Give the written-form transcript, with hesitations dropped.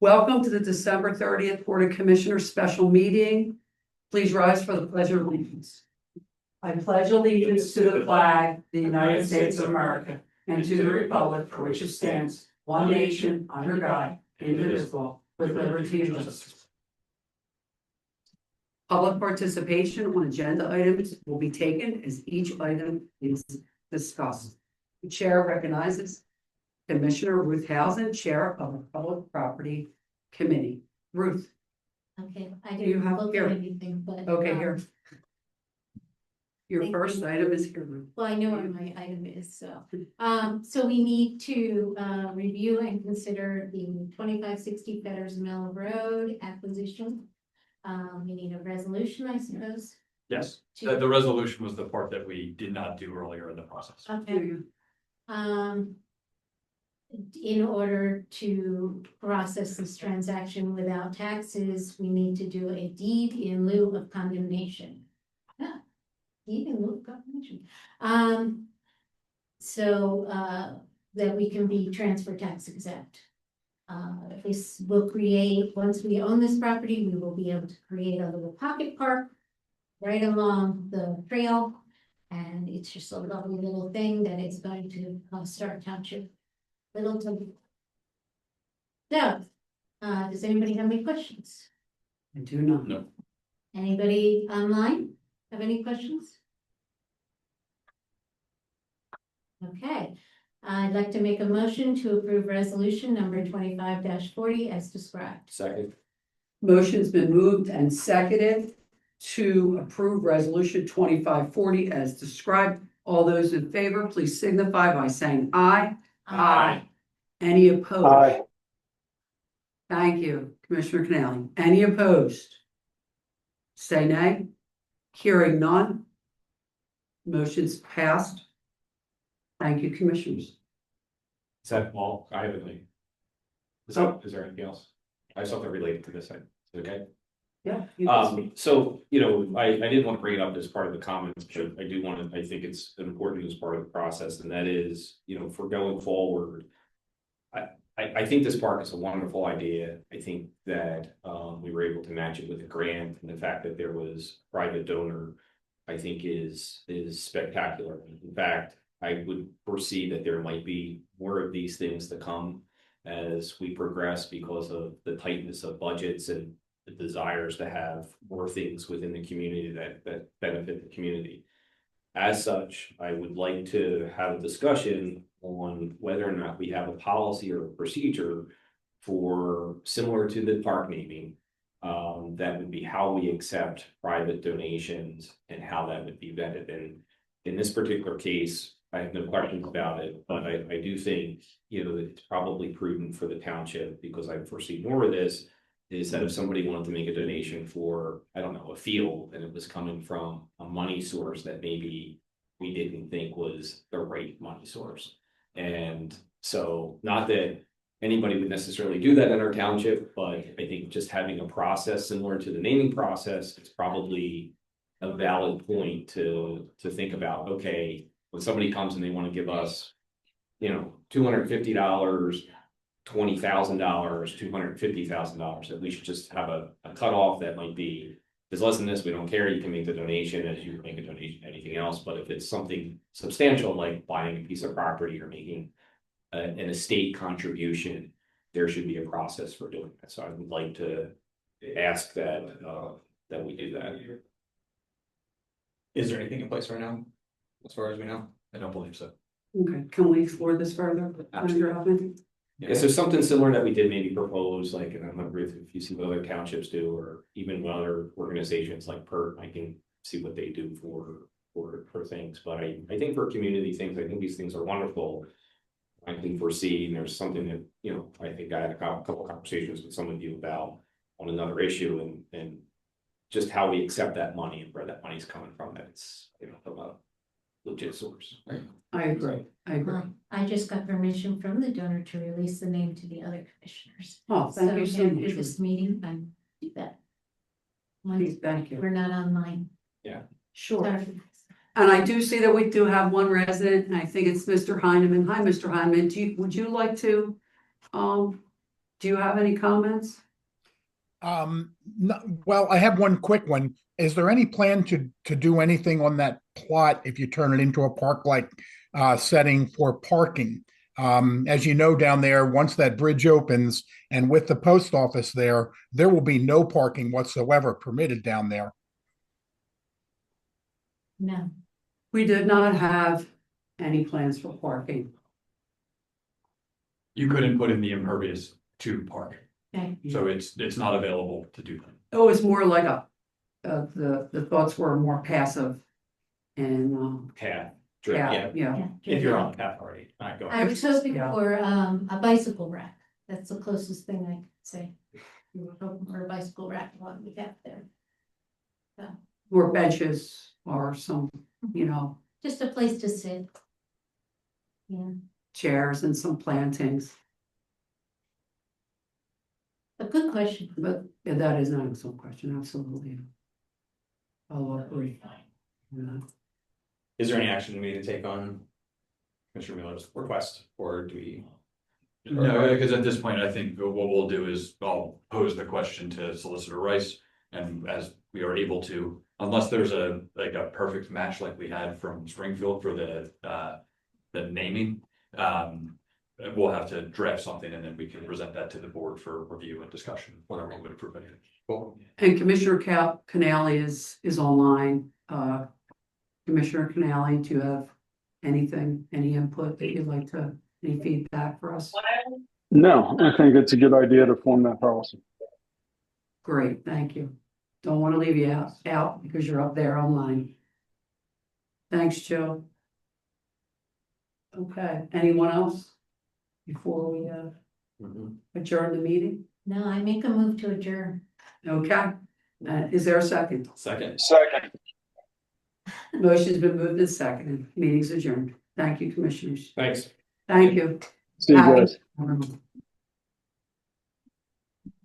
Welcome to the December 30th Board of Commissioners special meeting. Please rise for the Pledge of Allegiance. I pledge allegiance to the flag of the United States of America and to the republic for which it stands, one nation, under God, indivisible, with liberty and justice. Public participation on agenda items will be taken as each item is discussed. The chair recognizes Commissioner Ruth HAUSEN, Chair of the Public Property Committee. Ruth. Okay, I You didn't have look here. at anything, but. Okay, here. Your Thank first you. item is here, Ruth. Well, I know what my item is, so. So we need to, review and consider the 2560 Fetters Mill Road acquisition. We need a resolution, I suppose. Yes, to- the resolution was the part that we did not do earlier in the process. Okay. In order to process this transaction without taxes, we need to do a deed in lieu of condemnation. Yeah, deed in lieu of condemnation. That we can be transfer tax exempt. This will create, once we own this property, we will be able to create a little pocket park right along the trail. And it's just a lovely little thing that is going to start township. Littleton. So, does anybody have any questions? I do not. No. Anybody online have any questions? Okay, I'd like to make a motion to approve resolution number 25-40 as described. Second. Motion's been moved and seconded to approve resolution 2540 as described. All those in favor, please signify by saying aye. Aye. Any opposed? Aye. Thank you, Commissioner Canali. Any opposed? Say nay. Hearing none. Motion's passed. Thank you, Commissioners. Is that all? I have anything. Is there anything else? I have something related to this. Is it okay? Yeah. you can speak. So, you know, I didn't want to bring it up as part of the comments, but I do want to, I think it's important as part of the process, and that is, you know, for going forward. I think this park is a wonderful idea. I think that we were able to match it with a grant, and the fact that there was private donor, I think is spectacular. In fact, I would foresee that there might be more of these things to come as we progress because of the tightness of budgets and the desires to have more things within the community that benefit the community. As such, I would like to have a discussion on whether or not we have a policy or a procedure for, similar to the park naming, that would be how we accept private donations and how that would be vetted. And in this particular case, I have no questions about it, but I do think, you know, it's probably prudent for the township, because I foresee more of this, is that if somebody wanted to make a donation for, I don't know, a field, and it was coming from a money source that maybe we didn't think was the right money source. And so, not that anybody would necessarily do that in our township, but I think just having a process similar to the naming process, it's probably a valid point to think about. Okay, when somebody comes and they want to give us, you know, $250, $20,000, $250,000, that we should just have a cutoff that might be, if it's less than this, we don't care, you can make the donation as you make a donation, anything else. But if it's something substantial, like buying a piece of property or making an estate contribution, there should be a process for doing that. So I would like to ask that we do that. Is there anything in place right now, as far as we know? I don't believe so. Okay, can we explore this further? Absolutely. Yeah, so something similar that we did maybe propose, like, and I'm not sure if you see what other townships do, or even other organizations like PERT, I can see what they do for things. But I think for community things, I think these things are wonderful. I can foresee, and there's something that, you know, I think I had a couple conversations with some of you about on another issue, and just how we accept that money and where that money's coming from. That it's, you know, from a legit source. I agree. I just got permission from the donor to release the name to the other commissioners. Oh, thank you so after much. this meeting, I do that. Please, thank you. We're not online. Yeah. Sure. Sorry. And I do see that we do have one resident, and I think it's Mr. Heineman. Hi, Mr. Heineman. Would you like to Do you have any comments? Well, I have one quick one. Is there any plan to do anything on that plot if you turn it into a park-like setting for parking? As you know, down there, once that bridge opens and with the post office there will be no parking whatsoever permitted down there. No, We did not have any plans for parking. You couldn't put in the impervious to park, okay, so it's not available to do that. It was more like the thoughts were more passive and, Path. yeah, yeah. yeah. If you're on the path already, not going. I was hoping Yeah. for a bicycle rack. That's the closest thing I could say. We were hoping for a bicycle rack while we got there. More benches or some, you know, Just a place to sit. Yeah, chairs and some plantings, a good question. but yeah, that is an excellent question, absolutely. I'll agree. Yeah. Is there any action we need to take on Commissioner Miller's request, or do we? No, because at this point, I think what we'll do is I'll pose the question to Solicitor Rice. And as we are able to, unless there's a perfect match like we had from Springfield for the naming. We'll have to draft something and then we can present that to the board for review and discussion, whether we would approve anything. Cool. And Commissioner Canali is online. Commissioner Canali, do you have anything, any input that you'd like to, any feedback for us? No, I think it's a good idea to form that policy. Great, thank you. Don't want to leave you out because you're up there online. Thanks, Joe. Okay, anyone else? Before we adjourn the meeting? No, I make a move to adjourn. Okay, is there a second? Second. Second. Motion's been moved and seconded, meeting's adjourned. Thank you, commissioners. Thanks. Thank you. See you guys. Have a-